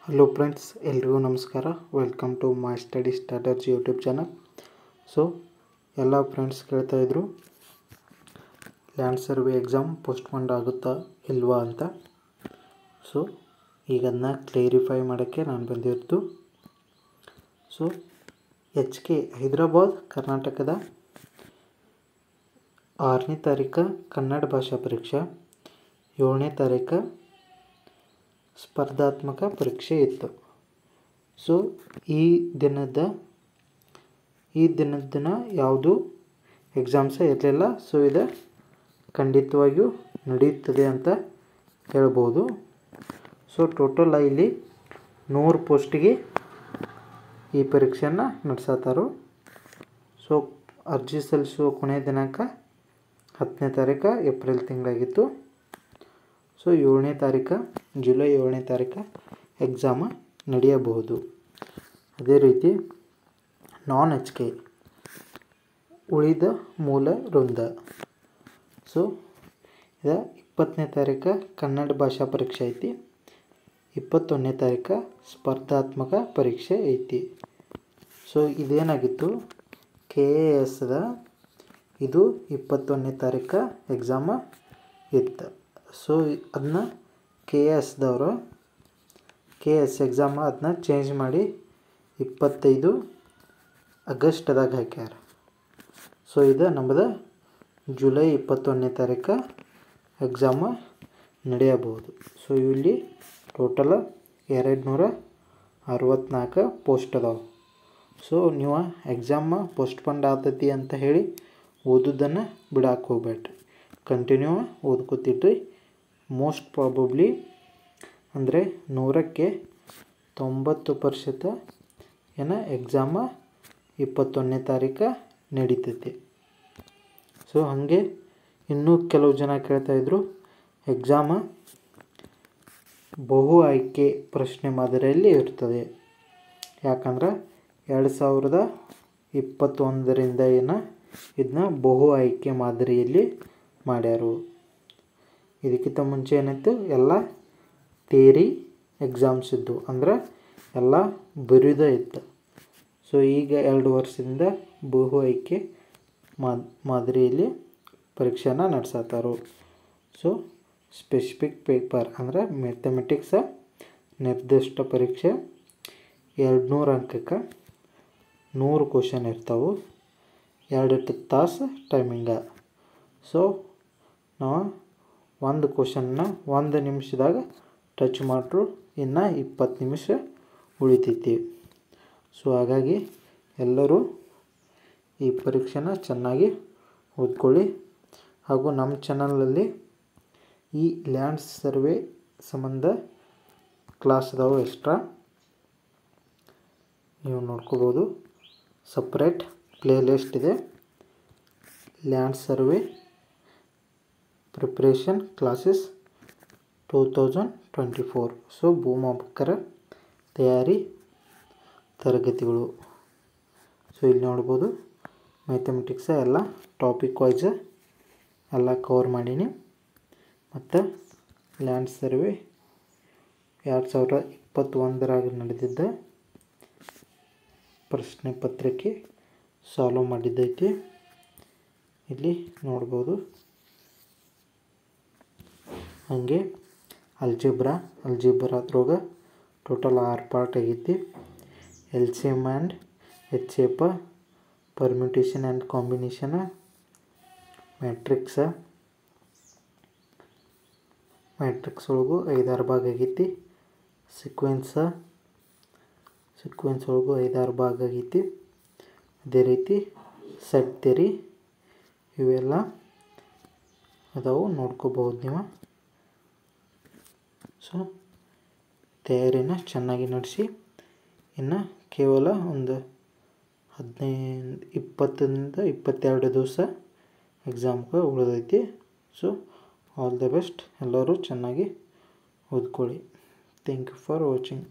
Hello friends, ಎಲ್ರಿಗೂ ನಮಸ್ಕಾರ. Welcome to my study starters YouTube channel. So ಎಲ್ಲ friends ಕೇಳ್ತಾ ಇದ್ರು ಲ್ಯಾಂಡ್ ಸರ್ವೆ ಎಕ್ಸಾಮ್ ಪೋಸ್ಟ್ಪೋಂಡ್ ಆಗುತ್ತಾ ಇಲ್ವಾ ಅಂತ. ಸೊ ಈಗ ಅದನ್ನ ಕ್ಲೇರಿಫೈ ಮಾಡೋಕ್ಕೆ ನಾನು ಬಂದಿದ್ದು. ಸೊ HK ಹೈದರಾಬಾದ್ ಕರ್ನಾಟಕದ 6ನೇ ತಾರೀಕು ಕನ್ನಡ ಭಾಷಾ ಪರೀಕ್ಷೆ, 7ನೇ ತಾರೀಕು ಸ್ಪರ್ಧಾತ್ಮಕ ಪರೀಕ್ಷೆ ಇತ್ತು. ಸೊ ಈ ದಿನ ಯಾವುದು ಎಕ್ಸಾಮ್ಸೇ ಇರಲಿಲ್ಲ. ಸೊ ಇದು ಖಂಡಿತವಾಗಿಯೂ ನಡೆಯುತ್ತದೆ ಅಂತ ಹೇಳ್ಬೋದು. ಸೊ ಟೋಟಲ್ ಇಲ್ಲಿ 100 ಪೋಸ್ಟಿಗೆ ಈ ಪರೀಕ್ಷೆಯನ್ನು ನಡೆಸತ್ತಾರು. ಸೊ ಅರ್ಜಿ ಸಲ್ಲಿಸುವ ಕೊನೆಯ ದಿನಾಂಕ 10ನೇ ತಾರೀಕು ಏಪ್ರಿಲ್ ತಿಂಗಳಾಗಿತ್ತು. ಸೊ ಜುಲೈ 7ನೇ ತಾರೀಕು ಎಕ್ಸಾಮ ನಡೆಯಬಹುದು. ಅದೇ ರೀತಿ ನಾನ್ HK ಉಳಿದ ಮೂಲ ವೃಂದ. ಸೊ ಇದು 20ನೇ ತಾರೀಕು ಕನ್ನಡ ಭಾಷಾ ಪರೀಕ್ಷೆ ಐತಿ, 21ನೇ ತಾರೀಕು ಸ್ಪರ್ಧಾತ್ಮಕ ಪರೀಕ್ಷೆ ಐತಿ. ಸೊ ಇದೇನಾಗಿತ್ತು, KASದ ಇದು 21ನೇ ತಾರೀಕು ಎಕ್ಸಾಮ ಇತ್ತು. ಸೊ ಅದನ್ನ KS ಎಕ್ಸಾಮ ಅದನ್ನ ಚೇಂಜ್ ಮಾಡಿ 25 ಆಗಸ್ಟ್ದಾಗ ಹಾಕ್ಯಾರ. ಸೊ ಇದು ನಮ್ಮದು ಜುಲೈ 21ನೇ ತಾರೀಕು ಎಕ್ಸಾಮ ನಡೆಯಬಹುದು. ಸೊ ಇಲ್ಲಿ ಟೋಟಲ್ 264 ಪೋಸ್ಟ್ ಅದಾವೆ. ಸೊ ನೀವು ಎಕ್ಸಾಮ ಪೋಸ್ಟ್ಪೋಂಡ್ ಆಗ್ತೈತಿ ಅಂತ ಹೇಳಿ ಓದೋದನ್ನು ಬಿಡಕ್ಕೆ ಹೋಗ್ಬೇಡ್ರಿ, ಕಂಟಿನ್ಯೂ ಓದ್ಕೋತಿಡ್ರಿ. ಮೋಸ್ಟ್ ಪ್ರಾಬಬ್ಲಿ ಅಂದರೆ 100ಕ್ಕೆ 90% ಎಕ್ಸಾಮ 21ನೇ ತಾರೀಕು ನಡೀತೈತಿ. ಸೊ ಹಾಗೆ ಇನ್ನೂ ಕೆಲವು ಜನ ಕೇಳ್ತಾಯಿದ್ರು ಎಕ್ಸಾಮ ಬಹು ಆಯ್ಕೆ ಪ್ರಶ್ನೆ ಮಾದರಿಯಲ್ಲಿ ಇರ್ತದೆ. ಯಾಕಂದ್ರೆ 2021ರಿಂದ ಇದನ್ನ ಬಹು ಆಯ್ಕೆ ಮಾದರಿಯಲ್ಲಿ ಮಾಡ್ಯಾರು. ಇದಕ್ಕಿಂತ ಮುಂಚೆ ಏನಿತ್ತು, ಎಲ್ಲ ಥಿಯರಿ ಎಕ್ಸಾಮ್ಸ್ ಇದ್ದು, ಅಂದ್ರೆ ಎಲ್ಲ ಬರೆಯೋದೇ ಇತ್ತು. ಸೊ ಈಗ 2 ವರ್ಷದಿಂದ ಬಹು ಆಯ್ಕೆ ಮಾದರಿಯಲ್ಲಿ ಪರೀಕ್ಷೆನ ನಡೆಸತ್ತಾರು. ಸೊ ಸ್ಪೆಸಿಫಿಕ್ ಪೇಪರ್ ಅಂದರೆ ಮ್ಯಾಥಮೆಟಿಕ್ಸ ನಿರ್ದಿಷ್ಟ ಪರೀಕ್ಷೆ 200 ಅಂಕಕ್ಕೆ 100 ಕ್ವಶನ್ ಇರ್ತಾವೆ, 2 ತಾಸು ಟೈಮಿಂಗ. ಸೊ ನಾವು ಒಂದು ಕ್ವಶನ್ನ 1 ನಿಮಿಷದಾಗ ಟಚ್ ಮಾಡ್ರು, ಇನ್ನು 20 ನಿಮಿಷ ಉಳಿತೈತಿ. ಸೊ ಹಾಗಾಗಿ ಎಲ್ಲರೂ ಈ ಪರೀಕ್ಷೆನ ಚೆನ್ನಾಗಿ ಓದ್ಕೊಳ್ಳಿ. ಹಾಗೂ ನಮ್ಮ ಚಾನಲಲ್ಲಿ ಈ ಲ್ಯಾಂಡ್ ಸರ್ವೆ ಸಂಬಂಧ ಕ್ಲಾಸ್ ಅದಾವೆ ಎಕ್ಸ್ಟ್ರಾ, ನೀವು ನೋಡ್ಕೋಬೋದು. ಸಪ್ರೇಟ್ ಪ್ಲೇ ಲಿಸ್ಟ್ ಇದೆ, land survey preparation classes 2024. So ಭೂಮಾಪಕರ ತಯಾರಿ ತರಗತಿಗಳು. ಸೊ ಇಲ್ಲಿ ನೋಡ್ಬೋದು ಮ್ಯಾಥಮೆಟಿಕ್ಸ ಎಲ್ಲ ಟಾಪಿಕ್ ವೈಸ್ ಎಲ್ಲ ಕವರ್ ಮಾಡೀನಿ. ಮತ್ತು ಲ್ಯಾಂಡ್ ಸರ್ವೆ 2021ರಾಗ ನಡೆದಿದ್ದ ಪ್ರಶ್ನೆ ಪತ್ರಿಕೆ ಸಾಲ್ವ್ ಮಾಡಿದ್ದೈತಿ, ಇಲ್ಲಿ ನೋಡ್ಬೋದು. ಹಾಗೆ ಅಲ್ಜಿಬ್ರಾದ್ರೊಳಗ ಟೋಟಲ್ 6 ಪಾರ್ಟ್ ಆಗೈತಿ. LCM and HCF, permutation and combination, matrix ಒಳಗೂ 5-6 ಭಾಗ ಆಗೈತಿ. ಸೀಕ್ವೆನ್ಸ್ ಒಳಗೂ 5-6 ಭಾಗ ಆಗೈತಿ. ಅದೇ ರೀತಿ ಸೆಟ್ ಥಿಯರಿ ಇವೆಲ್ಲ ಅದಾವು, ನೋಡ್ಕೋಬಹುದು ನೀವು. ಸೊ ತಯಾರಿನ ಚೆನ್ನಾಗಿ ನಡೆಸಿ. ಇನ್ನು ಕೇವಲ ಒಂದು 20ರಿಂದ 22 ದಿವಸ ಎಕ್ಸಾಮ್ಗೆ ಉಳಿದೈತಿ. ಸೊ ಆಲ್ ದ ಬೆಸ್ಟ್, ಎಲ್ಲರೂ ಚೆನ್ನಾಗಿ ಓದ್ಕೊಳ್ಳಿ. Thank you for watching.